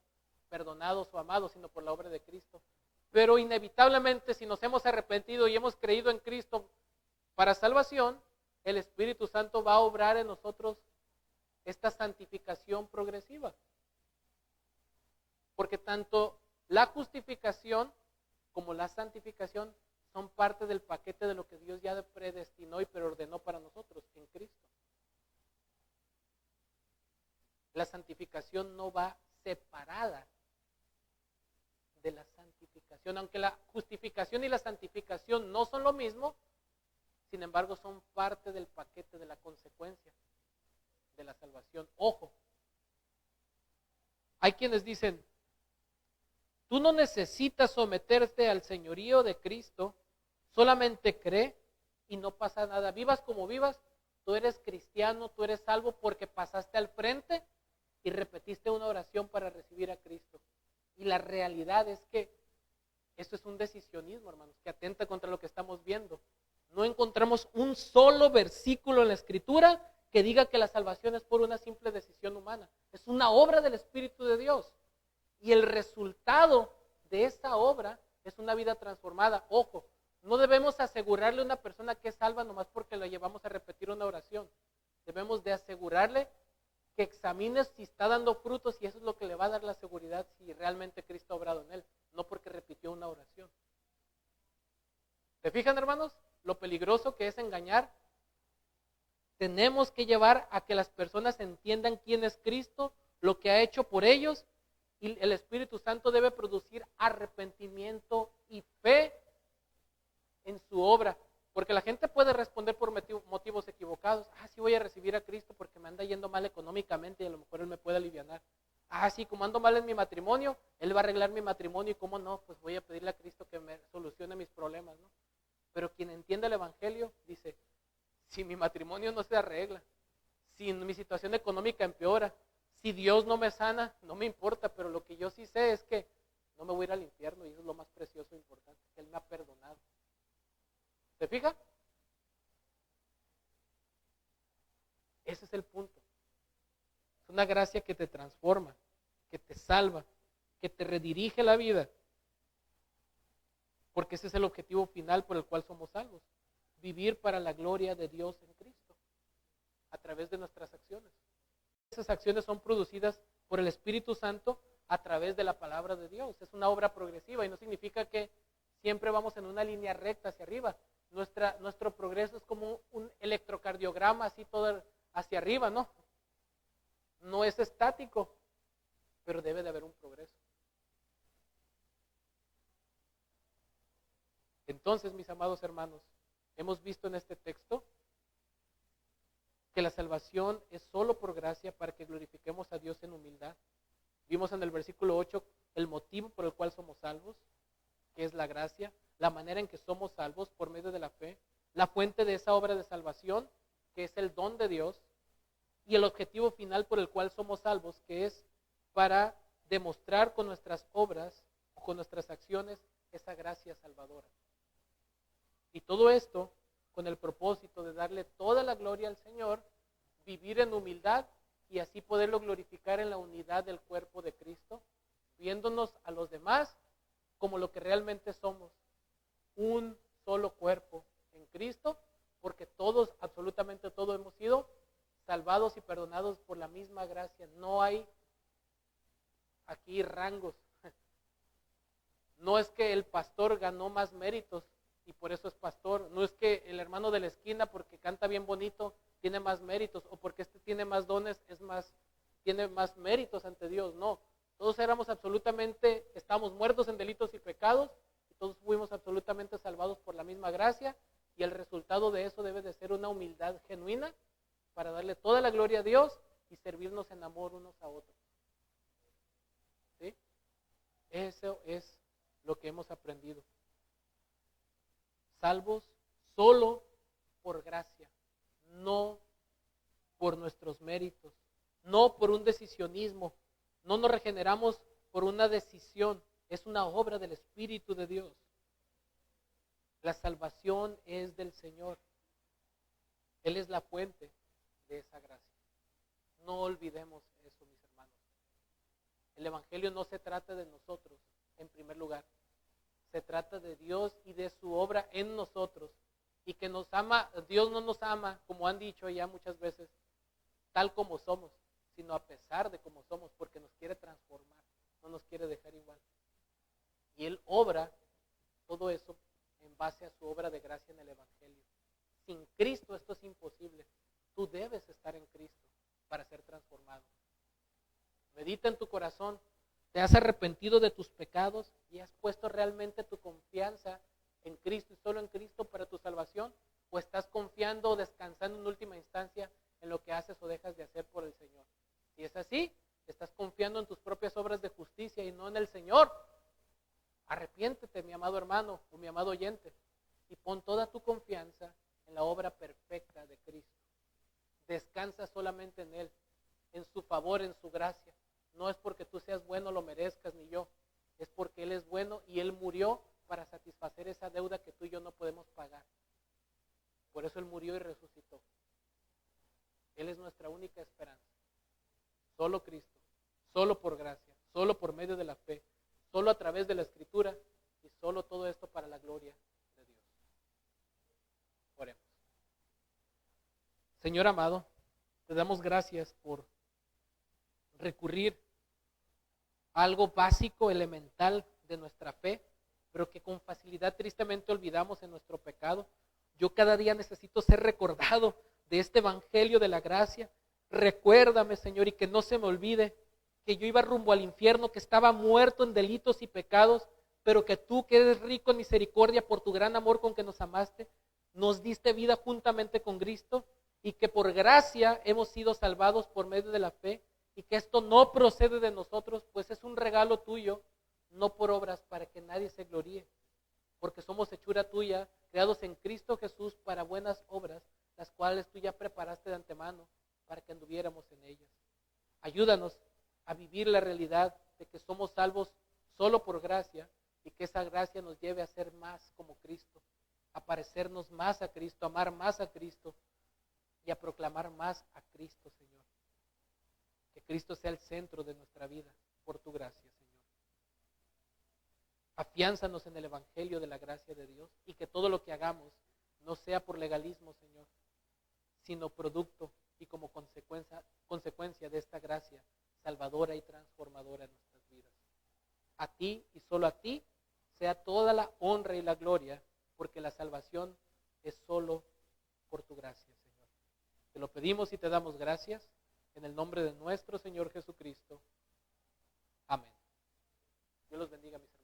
perdonados o amados, sino por la obra de Cristo. Pero inevitablemente, si nos hemos arrepentido y hemos creído en Cristo para salvación, el Espíritu Santo va a obrar en nosotros esta santificación progresiva. Porque tanto la justificación como la santificación son parte del paquete de lo que Dios ya predestinó y preordenó para nosotros en Cristo. La santificación no va separada de la santificación. Aunque la justificación y la santificación no son lo mismo, sin embargo son parte del paquete de la consecuencia de la salvación. Ojo, hay quienes dicen, tú no necesitas someterte al señorío de Cristo, solamente cree y no pasa nada. Vivas como vivas, tú eres cristiano, tú eres salvo porque pasaste al frente y repetiste una oración para recibir a Cristo. Y la realidad es que esto es un decisionismo, hermanos, que atenta contra lo que estamos viendo. No encontramos un solo versículo en la Escritura que diga que la salvación es por una simple decisión humana. Es una obra del Espíritu de Dios. Y el resultado de esa obra es una vida transformada. Ojo, no debemos asegurarle a una persona que es salva nomás porque la llevamos a repetir una oración. Debemos de asegurarle que examine si está dando frutos y eso es lo que le va a dar la seguridad si realmente Cristo ha obrado en él, no porque repitió una oración. ¿Se fijan, hermanos? Lo peligroso que es engañar. Tenemos que llevar a que las personas entiendan quién es Cristo, lo que ha hecho por ellos, y el Espíritu Santo debe producir arrepentimiento y fe en su obra. Porque la gente puede responder por motivos equivocados. Sí voy a recibir a Cristo porque me anda yendo mal económicamente y a lo mejor Él me puede alivianar. Sí, como ando mal en mi matrimonio, Él va a arreglar mi matrimonio y cómo no, pues voy a pedirle a Cristo que me solucione mis problemas, ¿no? Pero quien entiende el Evangelio dice, si mi matrimonio no se arregla, si mi situación económica empeora, si Dios no me sana, no me importa, pero lo que yo sí sé es que no me voy a ir al infierno y eso es lo más precioso e importante, que Él me ha perdonado. ¿Se fija? Ese es el punto. una gracia que te transforma, que te salva, que te redirige la vida. Porque ese es el objetivo final por el cual somos salvos. Vivir para la gloria de Dios en Cristo, a través de nuestras acciones. Esas acciones son producidas por el Espíritu Santo a través de la palabra de Dios. Es una obra progresiva y no significa que siempre vamos en una línea recta hacia arriba. Nuestro progreso es como un electrocardiograma, así todo hacia arriba, ¿no? No es estático, pero debe de haber un progreso. Entonces, mis amados hermanos, hemos visto en este texto que la salvación es solo por gracia para que glorifiquemos a Dios en humildad. Vimos en el versículo 8 el motivo por el cual somos salvos, que es la gracia, la manera en que somos salvos por medio de la fe, la fuente de esa obra de salvación, que es el don de Dios, y el objetivo final por el cual somos salvos, que es para demostrar con nuestras obras o con nuestras acciones esa gracia salvadora. Y todo esto con el propósito de darle toda la gloria al Señor, vivir en humildad y así poderlo glorificar en la unidad del cuerpo de Cristo, viéndonos a los demás como lo que realmente somos, un solo cuerpo en Cristo, porque todos, absolutamente todos hemos sido salvados y perdonados por la misma gracia. No hay aquí rangos. No es que el pastor ganó más méritos y por eso es pastor. No es que el hermano de la esquina, porque canta bien bonito, tiene más méritos, o porque este tiene más dones, tiene más méritos ante Dios. No, todos estamos muertos en delitos y pecados, y todos fuimos absolutamente salvados por la misma gracia, y el resultado de eso debe de ser una humildad genuina para darle toda la gloria a Dios y servirnos en amor unos a otros. ¿Sí? Eso es lo que hemos aprendido. Salvos solo por gracia, no por nuestros méritos, no por un decisionismo. No nos regeneramos por una decisión, es una obra del Espíritu de Dios. La salvación es del Señor. Él es la fuente de esa gracia. No olvidemos eso, mis hermanos. El Evangelio no se trata de nosotros, en primer lugar. Se trata de Dios y de su obra en nosotros. Y que nos ama, Dios no nos ama, como han dicho ya muchas veces, tal como somos, sino a pesar de como somos, porque nos quiere transformar, no nos quiere dejar igual. Y Él obra todo eso en base a su obra de gracia en el Evangelio. Sin Cristo esto es imposible. Tú debes estar en Cristo para ser transformado. Medita en tu corazón. ¿Te has arrepentido de tus pecados y has puesto realmente tu confianza en Cristo y solo en Cristo para tu salvación? ¿O estás confiando o descansando en última instancia en lo que haces o dejas de hacer por el Señor? Si es así, estás confiando en tus propias obras de justicia y no en el Señor. Arrepiéntete, mi amado hermano o mi amado oyente, y pon toda tu confianza en la obra perfecta de Cristo. Descansa solamente en Él, en su favor, en su gracia. No es porque tú seas bueno, lo merezcas, ni yo. Es porque Él es bueno y Él murió para satisfacer esa deuda que tú y yo no podemos pagar. Por eso Él murió y resucitó. Él es nuestra única esperanza. Solo Cristo, solo por gracia, solo por medio de la fe, solo a través de la Escritura y solo todo esto para la gloria de Dios. Oremos. Señor amado, te damos gracias por recurrir a algo básico, elemental de nuestra fe, pero que con facilidad tristemente olvidamos en nuestro pecado. Yo cada día necesito ser recordado de este evangelio de la gracia. Recuérdame, Señor, y que no se me olvide que yo iba rumbo al infierno, que estaba muerto en delitos y pecados, pero que tú, que eres rico en misericordia por tu gran amor con que nos amaste, nos diste vida juntamente con Cristo, y que por gracia hemos sido salvados por medio de la fe, y que esto no procede de nosotros, pues es un regalo tuyo, no por obras para que nadie se gloríe, porque somos hechura tuya, creados en Cristo Jesús para buenas obras, las cuales tú ya preparaste de antemano para que anduviéramos en ellas. Ayúdanos a vivir la realidad de que somos salvos solo por gracia y que esa gracia nos lleve a ser más como Cristo, a parecernos más a Cristo, a amar más a Cristo y a proclamar más a Cristo, Señor. Que Cristo sea el centro de nuestra vida, por tu gracia, Señor. Afiánzanos en el Evangelio de la gracia de Dios y que todo lo que hagamos no sea por legalismo, Señor, sino producto y como consecuencia de esta gracia salvadora y transformadora en nuestras vidas. A ti y solo a ti sea toda la honra y la gloria, porque la salvación es solo por tu gracia, Señor. Te lo pedimos y te damos gracias en el nombre de nuestro Señor Jesucristo. Amén. Dios los bendiga, mis hermanos.